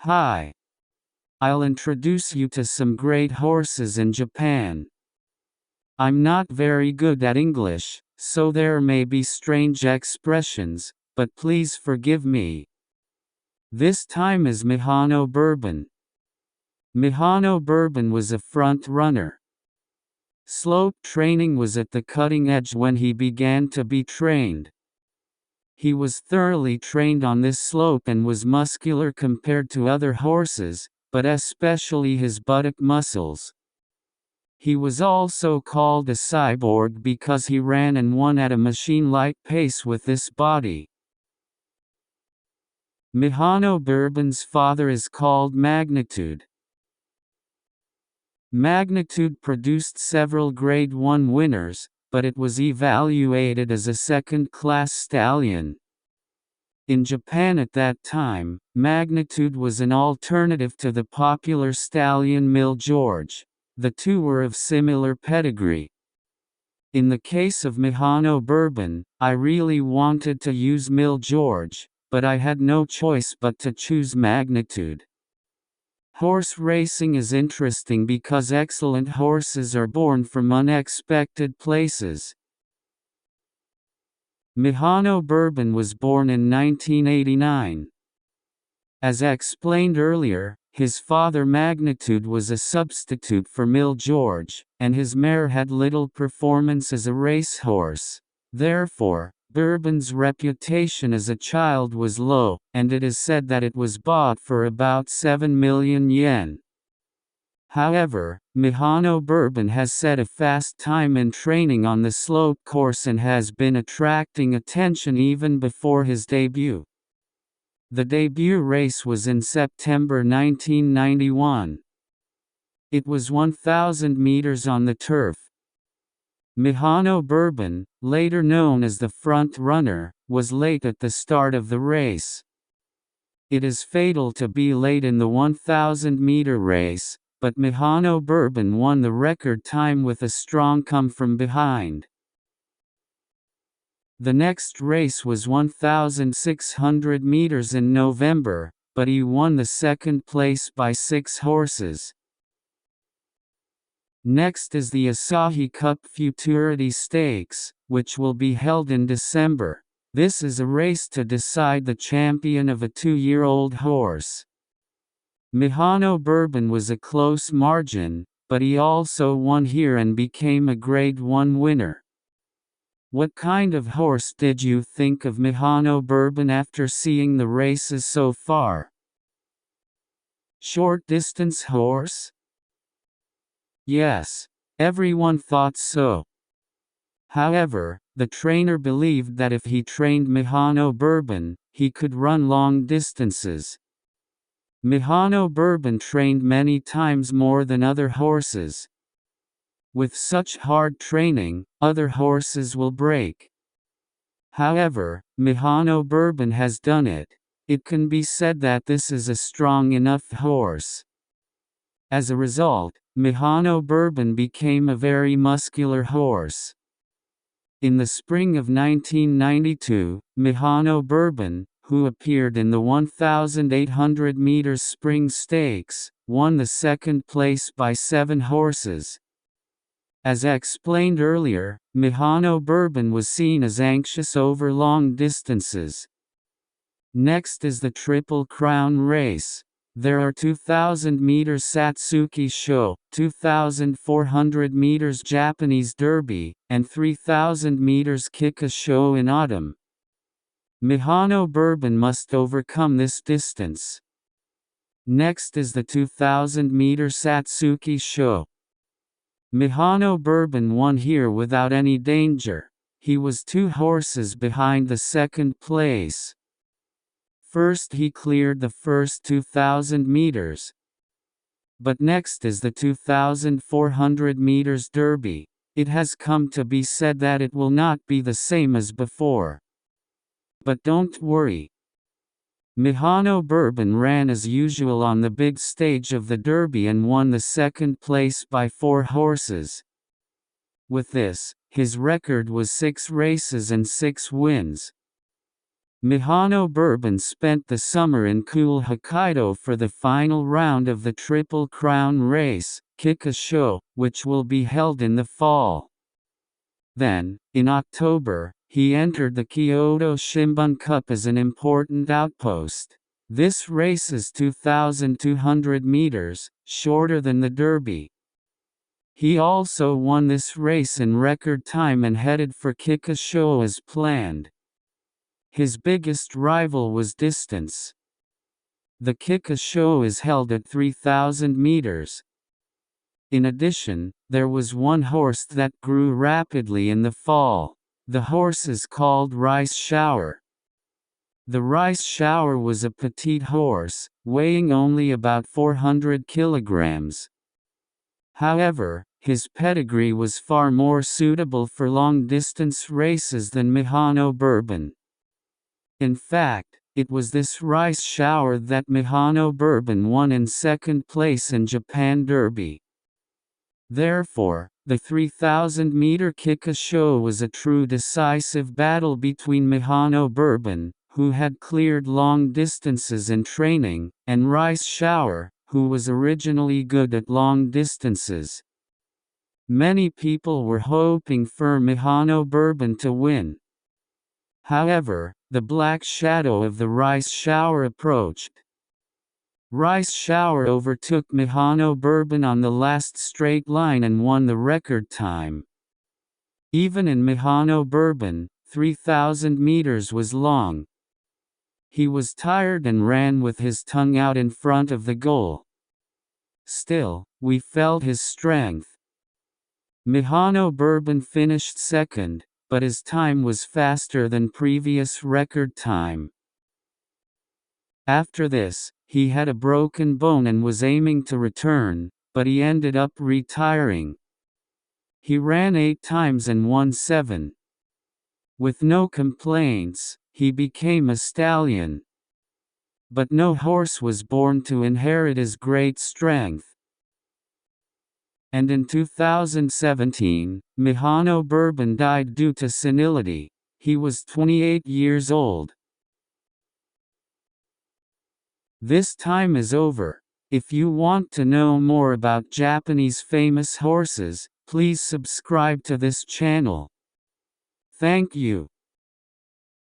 Hi. I'll introduce you to some great horses in Japan. I'm not very good at English, so there may be strange expressions, but please forgive me. This time is Mihono Bourbon. Mihono Bourbon was a front runner. Slope training was at the cutting edge when he began to be trained. He was thoroughly trained on this slope and was muscular compared to other horses, but especially his buttock muscles. He was also called a cyborg because he ran and won at a machine-like pace with this body. Mihono Bourbon's father is called Magnitude. Magnitude produced several Grade 1 winners, but it was evaluated as a second-class stallion. In Japan at that time, Magnitude was an alternative to the popular stallion Mill George. The two were of similar pedigree. In the case of Mihono Bourbon, I really wanted to use Mill George, but I had no choice but to choose Magnitude. Horse racing is interesting because excellent horses are born from unexpected places. Mihono Bourbon was born in 1989. As explained earlier, his father Magnitude was a substitute for Mill George, and his mare had little performance as a racehorse. Therefore, Bourbon's reputation as a child was low, and it is said that it was bought for about 7 million yen. However, Mihono Bourbon has set a fast time in training on the slope course and has been attracting attention even before his debut. The debut race was in September 1991. It was 1,000 meters on the turf. Mihono Bourbon, later known as the front runner, was late at the start of the race. It is fatal to be late in the 1,000-meter race, but Mihono Bourbon won the record time with a strong come from behind. The next race was 1,600 meters in November, but he won the second place by 6 horses. Next is the Asahi Cup Futurity Stakes, which will be held in December. This is a race to decide the champion of a 2-year-old horse. Mihono Bourbon was a close margin, but he also won here and became a Grade 1 winner. What kind of horse did you think of Mihono Bourbon after seeing the races so far? Short distance horse? Yes, everyone thought so. However, the trainer believed that if he trained Mihono Bourbon, he could run long distances. Mihono Bourbon trained many times more than other horses. With such hard training, other horses will break. However, Mihono Bourbon has done it. It can be said that this is a strong enough horse. As a result, Mihono Bourbon became a very muscular horse. In the spring of 1992, Mihono Bourbon, who appeared in the 1,800 meters spring stakes, won the second place by 7 horses. As explained earlier, Mihono Bourbon was seen as anxious over long distances. Next is the Triple Crown race. There are 2,000 meters Satsuki Show, 2,400 meters Japanese Derby, and 3,000 meters Kikka Show in autumn. Mihono Bourbon must overcome this distance. Next is the 2,000 meter Satsuki Show. Mihono Bourbon won here without any danger. He was 2 horses behind the second place. First he cleared the first 2,000 meters. But next is the 2,400 meters Derby. It has come to be said that it will not be the same as before. But don't worry. Mihono Bourbon ran as usual on the big stage of the Derby and won the second place by 4 horses. With this, his record was 6 races and 6 wins. Mihono Bourbon spent the summer in cool Hokkaido for the final round of the Triple Crown race, Kikka Show, which will be held in the fall. Then, in October, he entered the Kyoto Shimbun Cup as an important outpost. This race is 2,200 meters, shorter than the Derby. He also won this race in record time and headed for Kikka Show as planned. His biggest rival was distance. The Kikka Show is held at 3,000 meters. In addition, there was one horse that grew rapidly in the fall. The horse is called Rice Shower. The Rice Shower was a petite horse, weighing only about 400 kilograms. However, his pedigree was far more suitable for long-distance races than Mihono Bourbon. In fact, it was this Rice Shower that Mihono Bourbon won in second place in Japan Derby. Therefore, the 3,000-meter Kikka Show was a true decisive battle between Mihono Bourbon, who had cleared long distances in training, and Rice Shower, who was originally good at long distances. Many people were hoping for Mihono Bourbon to win. However, the black shadow of the Rice Shower approached. Rice Shower overtook Mihono Bourbon on the last straight line and won the record time. Even in Mihono Bourbon, 3,000 meters was long. He was tired and ran with his tongue out in front of the goal. Still, we felt his strength. Mihono Bourbon finished second, but his time was faster than previous record time. After this, he had a broken bone and was aiming to return, but he ended up retiring. He ran 8 times and won 7. With no complaints, he became a stallion. But no horse was born to inherit his great strength. And in 2017, Mihono Bourbon died due to senility. He was 28 years old. This time is over. If you want to know more about Japanese famous horses, please subscribe to this channel. Thank you.